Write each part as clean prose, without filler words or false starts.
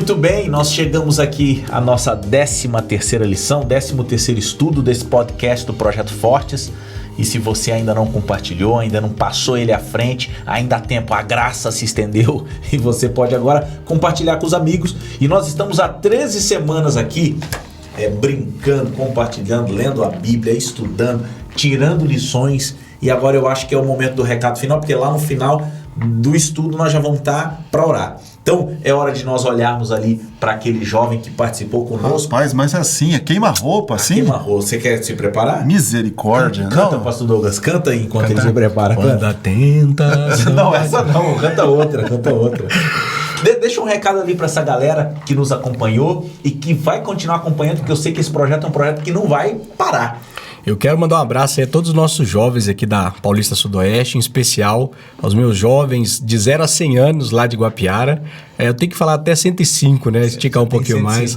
Muito bem, nós chegamos aqui à nossa 13ª lição, 13º estudo desse podcast do Projeto Fortes. E se você ainda não compartilhou, ainda não passou ele à frente, ainda há tempo, a graça se estendeu e você pode agora compartilhar com os amigos. E nós estamos há 13 semanas aqui, brincando, compartilhando, lendo a Bíblia, estudando, tirando lições. E agora eu acho que é o momento do recado final, porque lá no final do estudo nós já vamos estar para orar. Então é hora de nós olharmos ali para aquele jovem que participou conosco. Rapaz, mas assim, é queima-roupa, assim? Queima-roupa. Você quer se preparar? Misericórdia. Canta, pastor Douglas, canta aí enquanto ele se prepara. Quando atenta. Não, essa não, canta outra. Deixa um recado ali para essa galera que nos acompanhou e que vai continuar acompanhando, porque eu sei que esse projeto é um projeto que não vai parar. Eu quero mandar um abraço aí a todos os nossos jovens aqui da Paulista Sudoeste, em especial aos meus jovens de 0 a 100 anos lá de Guapiara. Eu tenho que falar até 105, né? Esticar um pouquinho mais.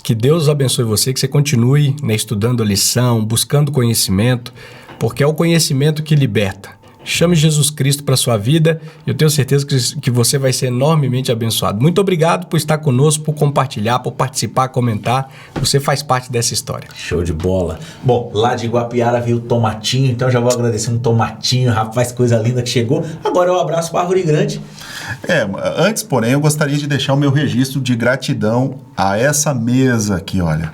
Que Deus abençoe você, que você continue, né, estudando a lição, buscando conhecimento, porque é o conhecimento que liberta. Chame Jesus Cristo para a sua vida e eu tenho certeza que você vai ser enormemente abençoado. Muito obrigado por estar conosco, por compartilhar, por participar, comentar. Você faz parte dessa história. Show de bola. Bom, lá de Guapiara veio o Tomatinho, então já vou agradecer um Tomatinho, rapaz, coisa linda que chegou. Agora eu abraço para a Árvore Grande. Antes, porém, eu gostaria de deixar o meu registro de gratidão a essa mesa aqui, olha.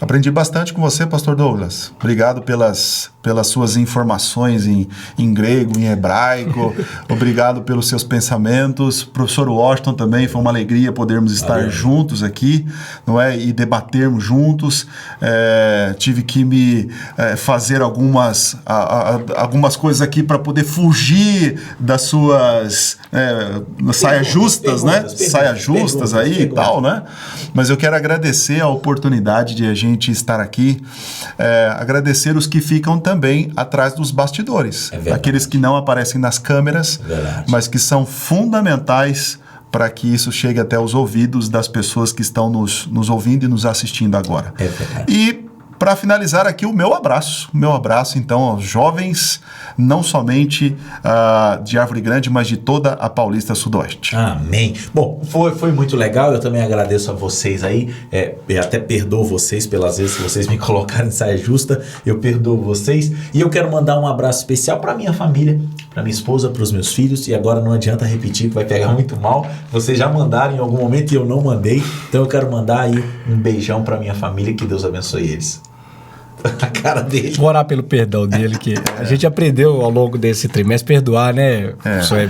Aprendi bastante com você, pastor Douglas. Obrigado pelas suas informações em grego, em hebraico. Obrigado pelos seus pensamentos. Professor Washington também, foi uma alegria podermos estar juntos aqui, não é? E debatermos juntos. Tive que me fazer algumas coisas aqui para poder fugir das suas saias justas, né? Saias justas aí e tal, né? Mas eu quero agradecer a oportunidade de a gente estar aqui, agradecer os que ficam também atrás dos bastidores, aqueles que não aparecem nas câmeras, mas que são fundamentais para que isso chegue até os ouvidos das pessoas que estão nos ouvindo e nos assistindo agora. E para finalizar aqui o meu abraço então aos jovens, não somente de Árvore Grande, mas de toda a Paulista Sudoeste. Amém. Bom, foi muito legal, eu também agradeço a vocês aí, eu até perdoo vocês pelas vezes que vocês me colocaram em saia justa, eu perdoo vocês, e eu quero mandar um abraço especial para minha família, para minha esposa, para os meus filhos, e agora não adianta repetir que vai pegar muito mal, vocês já mandaram em algum momento e eu não mandei, então eu quero mandar aí um beijão para minha família, que Deus abençoe eles. A cara dele. Vou orar pelo perdão dele, que a gente aprendeu ao longo desse trimestre perdoar, né?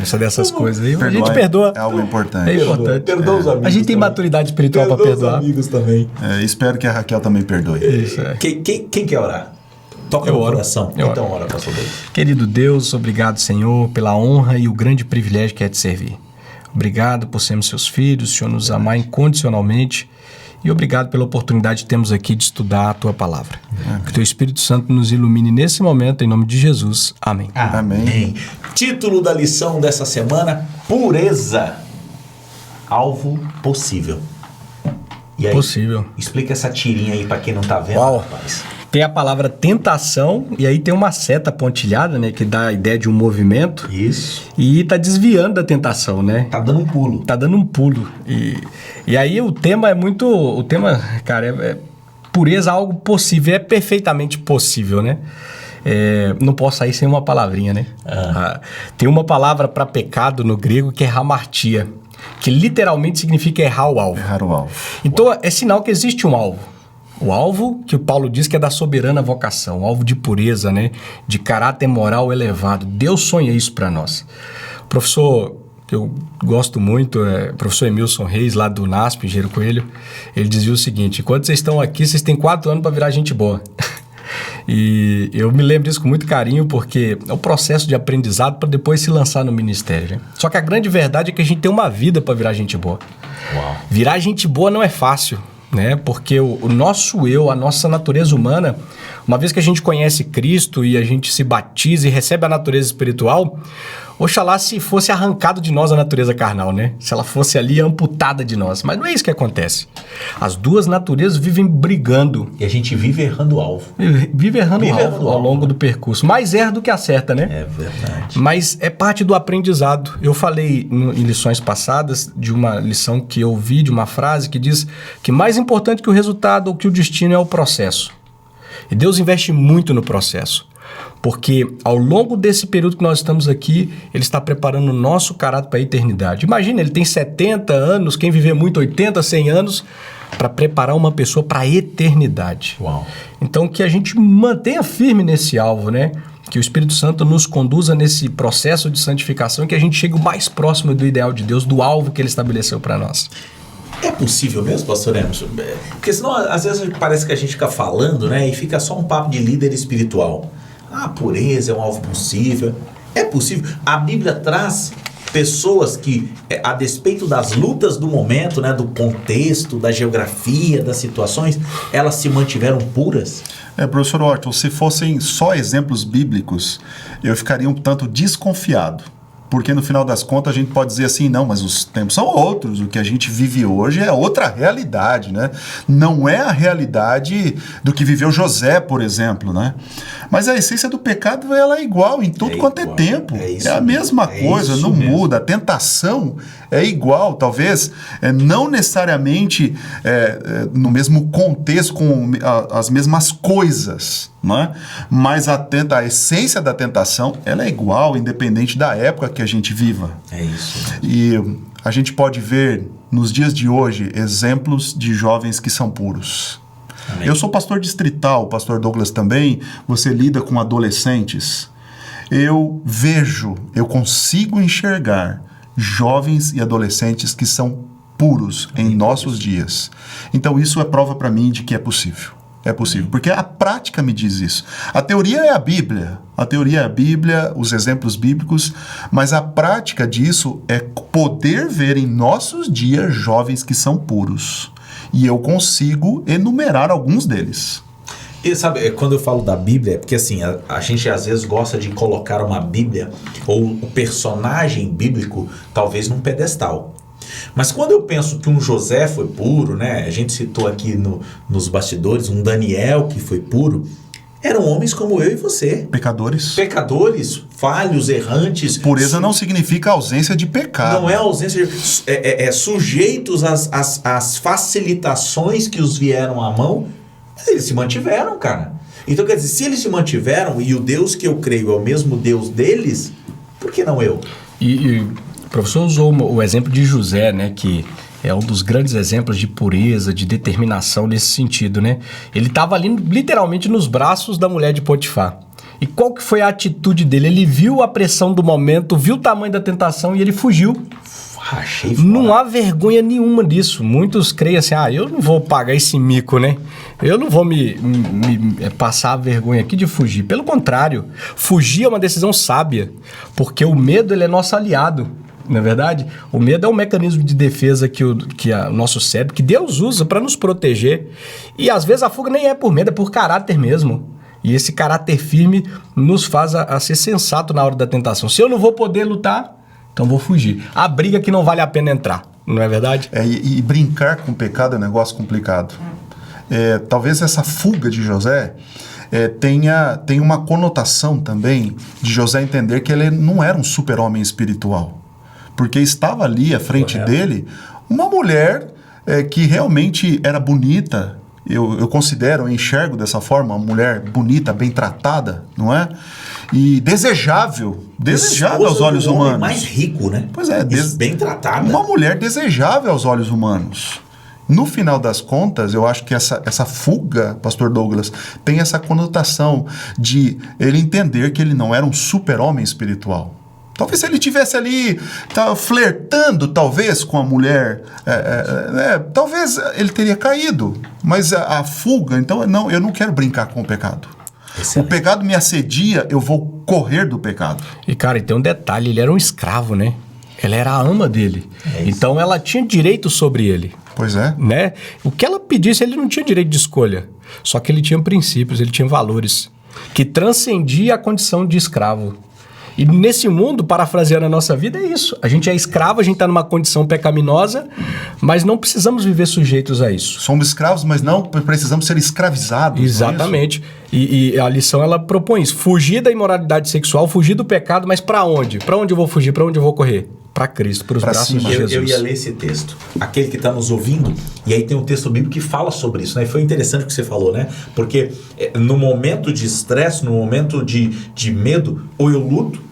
Só dessas coisas aí. A gente perdoa. É algo importante. É importante. Perdoa os amigos. A gente tem maturidade espiritual para perdoar. Os amigos também. Espero que a Raquel também perdoe. Isso, Quem quer orar? Toca no coração. Então ora, pastor Deus. Querido Deus, obrigado, Senhor, pela honra e o grande privilégio que é te servir. Obrigado por sermos seus filhos, o Senhor nos amar incondicionalmente. E obrigado pela oportunidade que temos aqui de estudar a Tua Palavra. Amém. Que o Teu Espírito Santo nos ilumine nesse momento, em nome de Jesus. Amém. Amém. Título da lição dessa semana: Pureza. Alvo possível. E aí, possível. Explica essa tirinha aí para quem não tá vendo, rapaz. Tem a palavra tentação, e aí tem uma seta pontilhada, né? Que dá a ideia de um movimento. Isso. E tá desviando da tentação, né? Tá dando um pulo. E aí o tema é muito... O tema, cara, pureza, algo possível. É perfeitamente possível, né? Não posso sair sem uma palavrinha, né? Tem uma palavra para pecado no grego que é hamartia, que literalmente significa errar o alvo. Errar o alvo. Então, é sinal que existe um alvo. O alvo que o Paulo diz que é da soberana vocação, um alvo de pureza, né? De caráter moral elevado. Deus sonha isso para nós. O professor, que eu gosto muito, professor Emilson Reis, lá do NASP, Engenheiro Coelho, ele dizia o seguinte: enquanto vocês estão aqui, vocês têm 4 anos para virar gente boa. E eu me lembro disso com muito carinho, porque é um processo de aprendizado para depois se lançar no ministério, né? Só que a grande verdade é que a gente tem uma vida para virar gente boa. Uau. Virar gente boa não é fácil, né? Porque o nosso eu, a nossa natureza humana, uma vez que a gente conhece Cristo e a gente se batiza e recebe a natureza espiritual, Oxalá se fosse arrancado de nós a natureza carnal, né? Se ela fosse ali amputada de nós. Mas não é isso que acontece. As duas naturezas vivem brigando. E a gente vive errando o alvo. Vive errando o alvo ao longo do percurso. Mais erra do que acerta, né? É verdade. Mas é parte do aprendizado. Eu falei em lições passadas de uma lição que eu vi, de uma frase que diz que mais importante que o resultado ou que o destino é o processo. E Deus investe muito no processo. Porque ao longo desse período que nós estamos aqui, Ele está preparando o nosso caráter para a eternidade. Imagina, Ele tem 70 anos, quem viver muito, 80, 100 anos, para preparar uma pessoa para a eternidade. Uau. Então, que a gente mantenha firme nesse alvo, né? Que o Espírito Santo nos conduza nesse processo de santificação e que a gente chegue o mais próximo do ideal de Deus, do alvo que Ele estabeleceu para nós. É possível mesmo, pastor Emerson? Porque senão, às vezes, parece que a gente fica falando, né? E fica só um papo de líder espiritual. A pureza é um alvo possível. É possível. A Bíblia traz pessoas que, a despeito das lutas do momento, né, do contexto, da geografia, das situações, elas se mantiveram puras. Professor Orton, se fossem só exemplos bíblicos, eu ficaria um tanto desconfiado. Porque no final das contas a gente pode dizer assim, não, mas os tempos são outros, o que a gente vive hoje é outra realidade, né? Não é a realidade do que viveu José, por exemplo, né? Mas a essência do pecado, ela é igual em tudo quanto é tempo. É a mesma coisa, não muda. A tentação é igual, talvez não necessariamente no mesmo contexto, com as mesmas coisas, né? Mas a essência da tentação, ela é igual, independente da época que a gente viva. É isso. E a gente pode ver, nos dias de hoje, exemplos de jovens que são puros. Amém. Eu sou pastor distrital, o pastor Douglas também, você lida com adolescentes. Eu consigo enxergar jovens e adolescentes que são puros em nossos dias. Então isso é prova para mim de que é possível. É possível, porque a prática me diz isso. A teoria é a Bíblia, os exemplos bíblicos, mas a prática disso é poder ver em nossos dias jovens que são puros. E eu consigo enumerar alguns deles. E sabe, quando eu falo da Bíblia, é porque assim, a gente às vezes gosta de colocar uma Bíblia, ou o personagem bíblico, talvez num pedestal. Mas quando eu penso que um José foi puro, né? A gente citou aqui nos bastidores um Daniel que foi puro. Eram homens como eu e você. Pecadores, falhos, errantes. Pureza não significa ausência de pecado. Não é ausência de... sujeitos às facilitações que os vieram à mão. Eles se mantiveram, cara. Então, quer dizer, se eles se mantiveram e o Deus que eu creio é o mesmo Deus deles, por que não eu? E o professor usou o exemplo de José, né, que é um dos grandes exemplos de pureza, de determinação nesse sentido, né? Ele estava ali literalmente nos braços da mulher de Potifar. E qual que foi a atitude dele? Ele viu a pressão do momento, viu o tamanho da tentação e ele fugiu. Achei fora. Não há vergonha nenhuma disso. Muitos creem assim, eu não vou pagar esse mico, né? Eu não vou me passar a vergonha aqui de fugir. Pelo contrário, fugir é uma decisão sábia, porque o medo ele é nosso aliado. Não é verdade? O medo é um mecanismo de defesa que o nosso cérebro, que Deus usa para nos proteger. E às vezes a fuga nem é por medo, é por caráter mesmo. E esse caráter firme nos faz a ser sensato na hora da tentação. Se eu não vou poder lutar, então vou fugir. A briga que não vale a pena entrar, não é verdade? E brincar com o pecado é um negócio complicado. Talvez essa fuga de José tenha uma conotação também de José entender que ele não era um super-homem espiritual. Porque estava ali à frente dele uma mulher que realmente era bonita. Eu considero, eu enxergo dessa forma, uma mulher bonita, bem tratada, não é? E desejável aos olhos humanos. Mais rico, né? Pois é. Bem tratada. Uma mulher desejável aos olhos humanos. No final das contas, eu acho que essa fuga, pastor Douglas, tem essa conotação de ele entender que ele não era um super-homem espiritual. Talvez se ele estivesse ali flertando, talvez, com a mulher, talvez ele teria caído. Mas a fuga, então, não, eu não quero brincar com o pecado. Excelente. O pecado me assedia, eu vou correr do pecado. E, cara, e tem um detalhe, ele era um escravo, né? Ela era a ama dele. Então, ela tinha direito sobre ele. Pois é. Né? O que ela pedisse, ele não tinha direito de escolha. Só que ele tinha princípios, ele tinha valores que transcendia a condição de escravo. E nesse mundo, parafraseando a nossa vida, é isso. A gente é escravo, a gente está numa condição pecaminosa, mas não precisamos viver sujeitos a isso. Somos escravos, mas não precisamos ser escravizados. Exatamente. E a lição, ela propõe isso. Fugir da imoralidade sexual, fugir do pecado, mas para onde? Para onde eu vou fugir? Para onde eu vou correr? Para Cristo, para os braços de Jesus. Eu ia ler esse texto. Aquele que está nos ouvindo, e aí tem um texto bíblico que fala sobre isso, né? E foi interessante o que você falou, né? Porque no momento de estresse, no momento de medo, ou eu luto,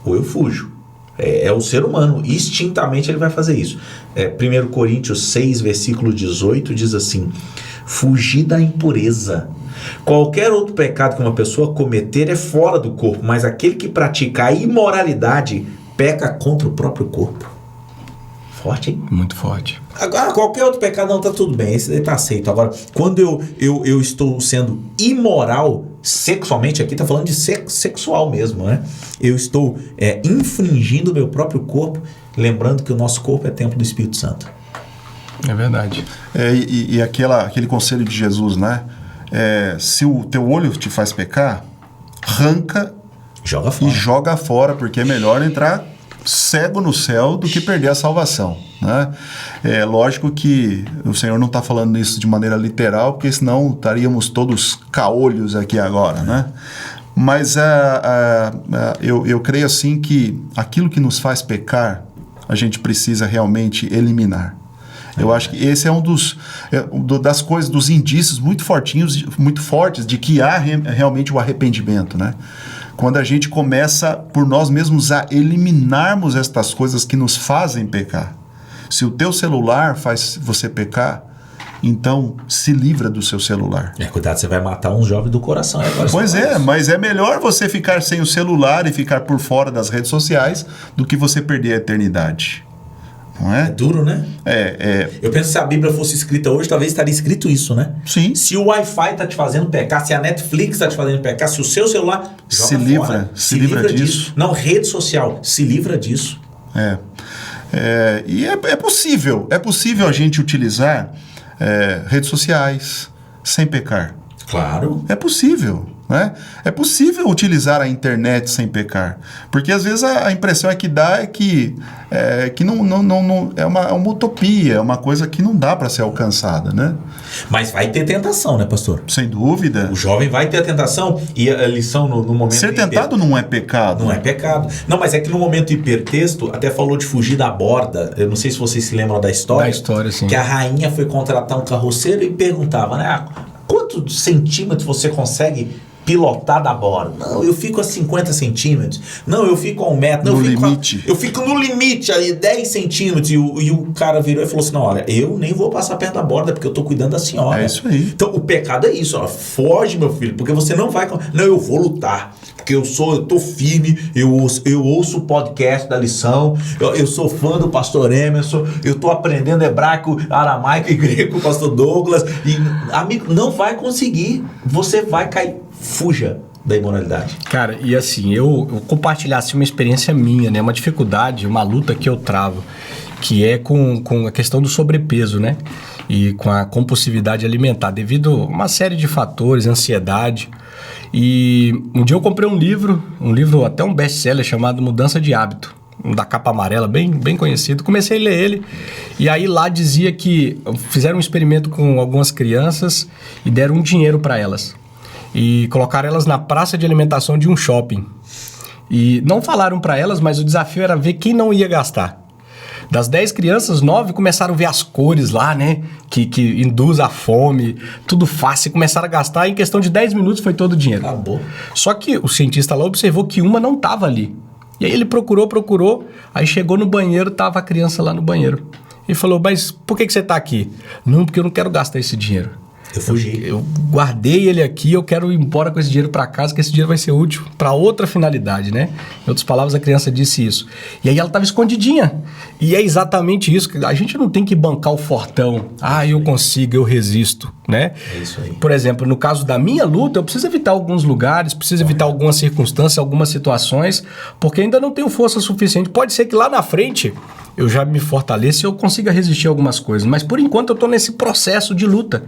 ou eu fujo. É o ser humano, instintamente ele vai fazer isso. 1 Coríntios 6, versículo 18, diz assim: fugir da impureza. Qualquer outro pecado que uma pessoa cometer é fora do corpo, mas aquele que pratica a imoralidade peca contra o próprio corpo. Forte, hein? Muito forte. Agora, qualquer outro pecado não tá tudo bem, esse daí tá aceito. Agora, quando eu estou sendo imoral sexualmente, aqui tá falando de sexual mesmo, né? Eu estou infringindo o meu próprio corpo, lembrando que o nosso corpo é templo do Espírito Santo. É verdade. E aquele conselho de Jesus, né? Se o teu olho te faz pecar, arranca Joga fora. e joga fora, porque é melhor entrar cego no céu do que perder a salvação, né? É lógico que o Senhor não está falando isso de maneira literal, porque senão estaríamos todos caolhos aqui agora, né? Mas eu creio assim que aquilo que nos faz pecar, a gente precisa realmente eliminar. Eu acho que esse é um das coisas, dos indícios muito fortes de que há realmente o arrependimento, né? Quando a gente começa por nós mesmos a eliminarmos estas coisas que nos fazem pecar. Se o teu celular faz você pecar, então se livra do seu celular. Cuidado, você vai matar um jovem do coração. Pois mas é melhor você ficar sem o celular e ficar por fora das redes sociais do que você perder a eternidade. Não é? É duro, né? Eu penso que se a Bíblia fosse escrita hoje, talvez estaria escrito isso, né? Sim. Se o Wi-Fi está te fazendo pecar, se a Netflix está te fazendo pecar, se o seu celular se livra disso. Não, rede social, se livra disso. E é possível a gente utilizar redes sociais sem pecar. Claro. É possível, né? É possível utilizar a internet sem pecar. Porque às vezes a impressão que dá é que não é uma utopia, é uma coisa que não dá para ser alcançada, né? Mas vai ter tentação, né, pastor? Sem dúvida. O jovem vai ter a tentação, e a lição no momento... Ser tentado não é pecado. Não é pecado. Não, mas é que no momento hipertexto, até falou de fugir da borda. Eu não sei se vocês se lembram da história. Da história, sim. Que a rainha foi contratar um carroceiro e perguntava, né? Quantos centímetros você consegue pilotar da borda? Não, eu fico a 50 centímetros. Não, eu fico a 1 metro. Não, eu fico no limite ali, 10 centímetros. E o cara virou e falou assim: não, olha, eu nem vou passar perto da borda porque eu tô cuidando da senhora. É isso aí. Então, o pecado é isso, ó. Foge, meu filho, porque você não vai... Não, eu vou lutar. Porque eu tô firme, eu ouço o podcast da lição, eu sou fã do pastor Emerson, eu tô aprendendo hebraico, aramaico e grego com o pastor Douglas. E, amigo, não vai conseguir. Você vai cair. Fuja da imoralidade. Cara, e assim, eu compartilhar assim, uma experiência minha, né? Uma dificuldade, uma luta que eu travo, que é com a questão do sobrepeso, né? E com a compulsividade alimentar, devido a uma série de fatores, ansiedade. E um dia eu comprei um livro até um best-seller chamado Mudança de Hábito, da capa amarela, bem conhecido. Comecei a ler ele, e aí lá dizia que fizeram um experimento com algumas crianças e deram um dinheiro para elas. E colocaram elas na praça de alimentação de um shopping. E não falaram para elas, mas o desafio era ver quem não ia gastar. Das 10 crianças, 9 começaram a ver as cores lá, né? Que induz a fome, tudo fácil. Começaram a gastar, e em questão de 10 minutos foi todo o dinheiro. Acabou. Só que o cientista lá observou que uma não estava ali. E aí ele procurou, aí chegou no banheiro, tava a criança lá no banheiro. E falou: mas por que você está aqui? Não, porque eu não quero gastar esse dinheiro. Eu fugi. Eu guardei ele aqui, eu quero ir embora com esse dinheiro para casa, que esse dinheiro vai ser útil para outra finalidade, né? Em outras palavras, a criança disse isso. E aí ela estava escondidinha. E é exatamente isso. A gente não tem que bancar o fortão. Eu consigo, eu resisto, né? É isso aí. Por exemplo, no caso da minha luta, eu preciso evitar alguns lugares, preciso evitar algumas circunstâncias, algumas situações, porque ainda não tenho força suficiente. Pode ser que lá na frente eu já me fortaleça e eu consiga resistir a algumas coisas. Mas por enquanto eu estou nesse processo de luta.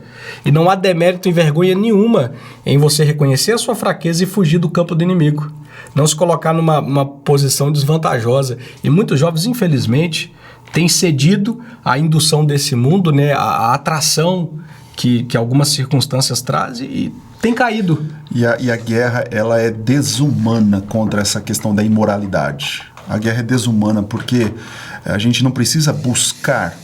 E não há demérito e vergonha nenhuma em você reconhecer a sua fraqueza e fugir do campo do inimigo. não se colocar numa posição desvantajosa. E muitos jovens, infelizmente, têm cedido à indução desse mundo, né, a atração que algumas circunstâncias trazem e tem caído. E a guerra, ela é desumana contra essa questão da imoralidade. A guerra é desumana porque a gente não precisa buscar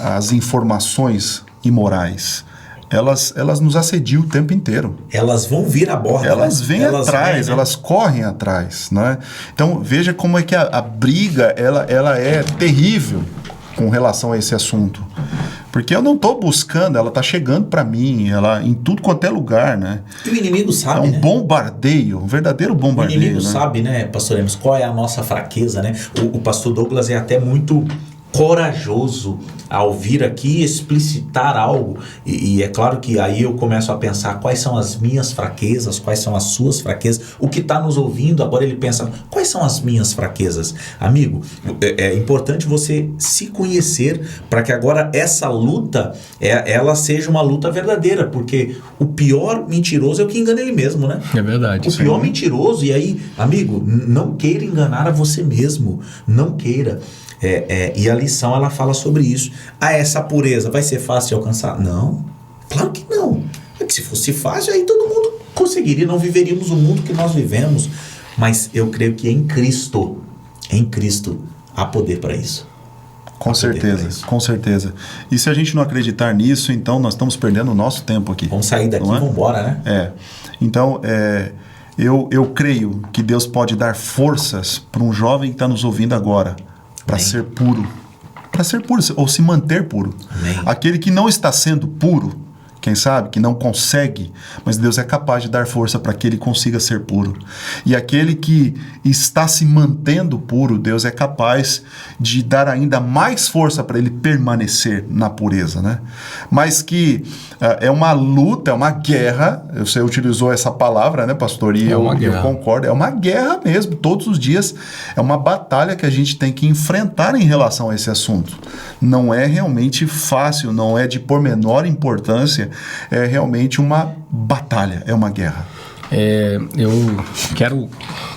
as informações imorais. Elas nos assediam o tempo inteiro. Elas vão vir à borda. Elas vêm atrás, elas correm atrás, né? Então, veja como é que a briga, ela é terrível com relação a esse assunto. Porque eu não estou buscando, ela está chegando para mim, ela em tudo quanto é lugar, né? E o inimigo sabe, né? bombardeio, um verdadeiro bombardeio. O inimigo né? sabe, né, pastor Emerson, qual é a nossa fraqueza, né? O pastor Douglas é até muito corajoso ao vir aqui explicitar algo e é claro que aí eu começo a pensar quais são as minhas fraquezas, quais são as suas fraquezas, o que está nos ouvindo agora ele pensa, quais são as minhas fraquezas? Amigo, é importante você se conhecer para que agora essa luta ela seja uma luta verdadeira, porque o pior mentiroso é o que engana ele mesmo, né? É verdade. O pior mentiroso, e aí, amigo, não queira enganar a você mesmo, não queira. E a lição ela fala sobre isso. Essa pureza vai ser fácil de alcançar? Não, claro que não. É que se fosse fácil, aí todo mundo conseguiria, não viveríamos o mundo que nós vivemos. Mas eu creio que em Cristo há poder para isso. Com certeza. E se a gente não acreditar nisso, então nós estamos perdendo o nosso tempo aqui. Vamos sair daqui e vamos embora, né? Então, eu creio que Deus pode dar forças para um jovem que está nos ouvindo agora, para ser puro, ou se manter puro. Amém. Aquele que não está sendo puro, quem sabe, que não consegue, mas Deus é capaz de dar força para que ele consiga ser puro. E aquele que está se mantendo puro, Deus é capaz de dar ainda mais força para ele permanecer na pureza, né? Mas que é uma luta, é uma guerra, você utilizou essa palavra, né, pastor? E eu concordo, é uma guerra mesmo, todos os dias é uma batalha que a gente tem que enfrentar em relação a esse assunto. Não é realmente fácil, não é de por menor importância, é realmente uma batalha, é uma guerra. Eu quero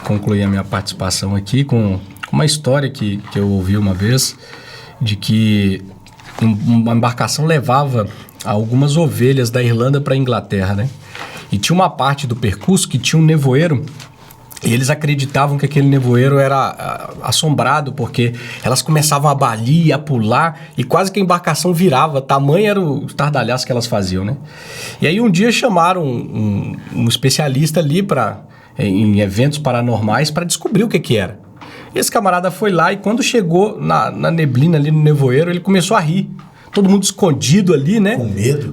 concluir a minha participação aqui com uma história que eu ouvi uma vez, de que uma embarcação levava algumas ovelhas da Irlanda para a Inglaterra, né? E tinha uma parte do percurso que tinha um nevoeiro. E eles acreditavam que aquele nevoeiro era assombrado, porque elas começavam a balir, a pular, e quase que a embarcação virava, tamanho era o estardalhaço que elas faziam, né? E aí um dia chamaram um especialista ali em eventos paranormais para descobrir o que era. Esse camarada foi lá e quando chegou na neblina ali no nevoeiro, ele começou a rir. Todo mundo escondido ali, né?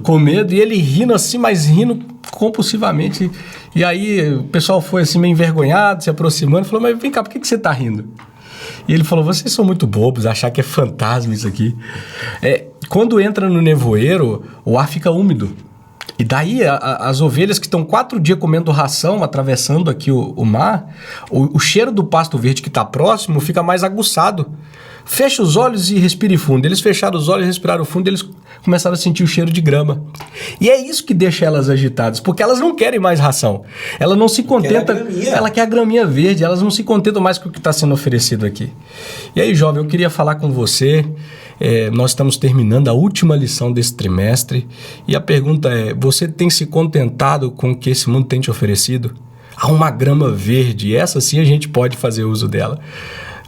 Com medo. E ele rindo assim, mas rindo compulsivamente. E aí o pessoal foi assim meio envergonhado, se aproximando, falou, mas vem cá, por que você tá rindo? E ele falou, vocês são muito bobos, achar que é fantasma isso aqui. Quando entra no nevoeiro, o ar fica úmido. E daí as ovelhas que estão 4 dias comendo ração, atravessando aqui o mar, o cheiro do pasto verde que está próximo fica mais aguçado. Fecha os olhos e respire fundo. Eles fecharam os olhos e respiraram fundo e eles começaram a sentir o cheiro de grama. E é isso que deixa elas agitadas, porque elas não querem mais ração. Ela não se contenta... Ela quer a graminha verde, elas não se contentam mais com o que está sendo oferecido aqui. E aí, jovem, eu queria falar com você. Nós estamos terminando a última lição desse trimestre. E a pergunta é, você tem se contentado com o que esse mundo tem te oferecido? Há uma grama verde, e essa sim a gente pode fazer uso dela.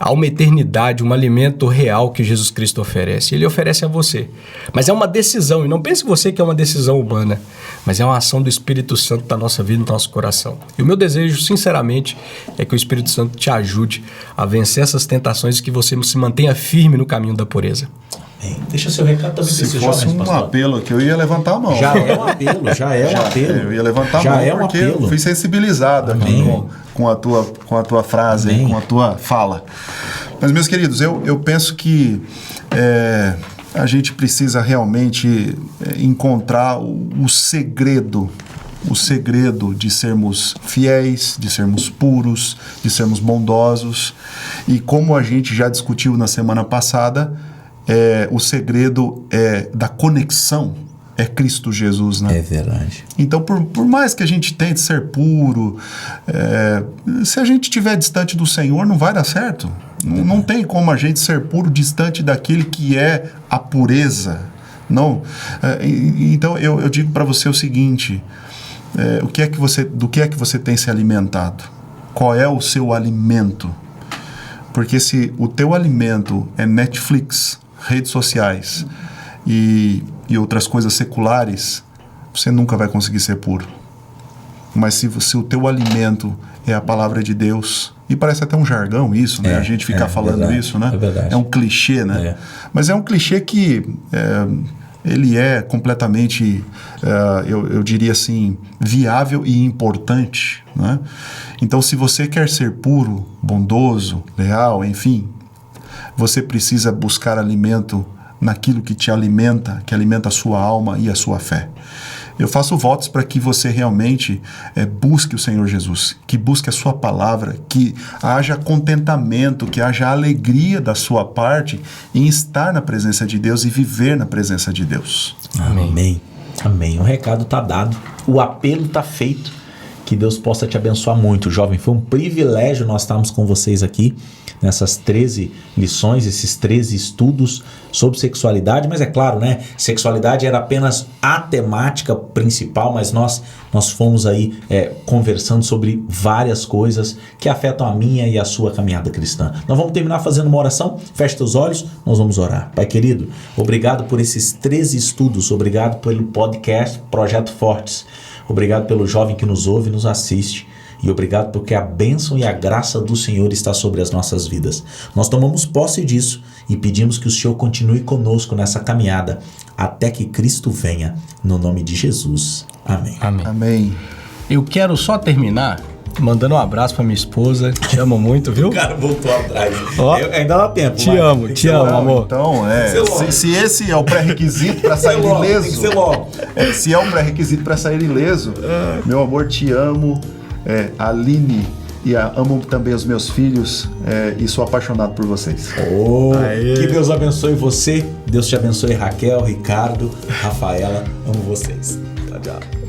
Há uma eternidade, um alimento real que Jesus Cristo oferece. Ele oferece a você. Mas é uma decisão. E não pense você que é uma decisão humana. Mas é uma ação do Espírito Santo da nossa vida, do nosso coração. E o meu desejo, sinceramente, é que o Espírito Santo te ajude a vencer essas tentações e que você se mantenha firme no caminho da pureza. Deixa seu recado também. Se fosse um apelo aqui, eu ia levantar a mão. Já é um apelo. Eu ia levantar a mão porque eu fui sensibilizado aqui com a tua frase, aí, com a tua fala. Mas, meus queridos, eu penso que a gente precisa realmente encontrar o segredo de sermos fiéis, de sermos puros, de sermos bondosos. E como a gente já discutiu na semana passada, o segredo da conexão é Cristo Jesus, né? É verdade. Então, por mais que a gente tente ser puro, se a gente estiver distante do Senhor, não vai dar certo. Não tem como a gente ser puro distante daquele que é a pureza. Não. Então, eu digo para você o seguinte, do que é que você tem se alimentado? Qual é o seu alimento? Porque se o teu alimento é Netflix, redes sociais e outras coisas seculares, você nunca vai conseguir ser puro. Mas se o teu alimento é a palavra de Deus, e parece até um jargão isso, né? A gente ficar falando verdade, isso, né? É verdade. É um clichê, né? Mas é um clichê que ele é completamente, eu diria assim, viável e importante, né? Então, se você quer ser puro, bondoso, leal, enfim, você precisa buscar alimento naquilo que te alimenta, que alimenta a sua alma e a sua fé. Eu faço votos para que você realmente busque o Senhor Jesus, que busque a sua palavra, que haja contentamento, que haja alegria da sua parte em estar na presença de Deus e viver na presença de Deus. Amém. Amém. O recado está dado, o apelo está feito. Que Deus possa te abençoar muito, jovem. Foi um privilégio nós estarmos com vocês aqui nessas 13 lições, esses 13 estudos sobre sexualidade. Mas é claro, né? Sexualidade era apenas a temática principal, mas nós fomos aí conversando sobre várias coisas que afetam a minha e a sua caminhada cristã. Nós vamos terminar fazendo uma oração. Feche teus olhos, nós vamos orar. Pai querido, obrigado por esses 13 estudos, obrigado pelo podcast Projeto Fortes. Obrigado pelo jovem que nos ouve e nos assiste. E obrigado porque a bênção e a graça do Senhor está sobre as nossas vidas. Nós tomamos posse disso e pedimos que o Senhor continue conosco nessa caminhada até que Cristo venha. No nome de Jesus. Amém. Amém. Amém. Eu quero só terminar mandando um abraço pra minha esposa. Te amo muito, viu? O cara voltou atrás. Ó, ainda dá tempo. Te amo, amor. Então, se esse é o pré-requisito para sair logo, ileso, tem que ser logo. Se é um pré-requisito para sair ileso, meu amor, te amo, Aline, e amo também os meus filhos, e sou apaixonado por vocês. Que Deus abençoe você, Deus te abençoe, Raquel, Ricardo, Rafaela, amo vocês. Tchau, tchau.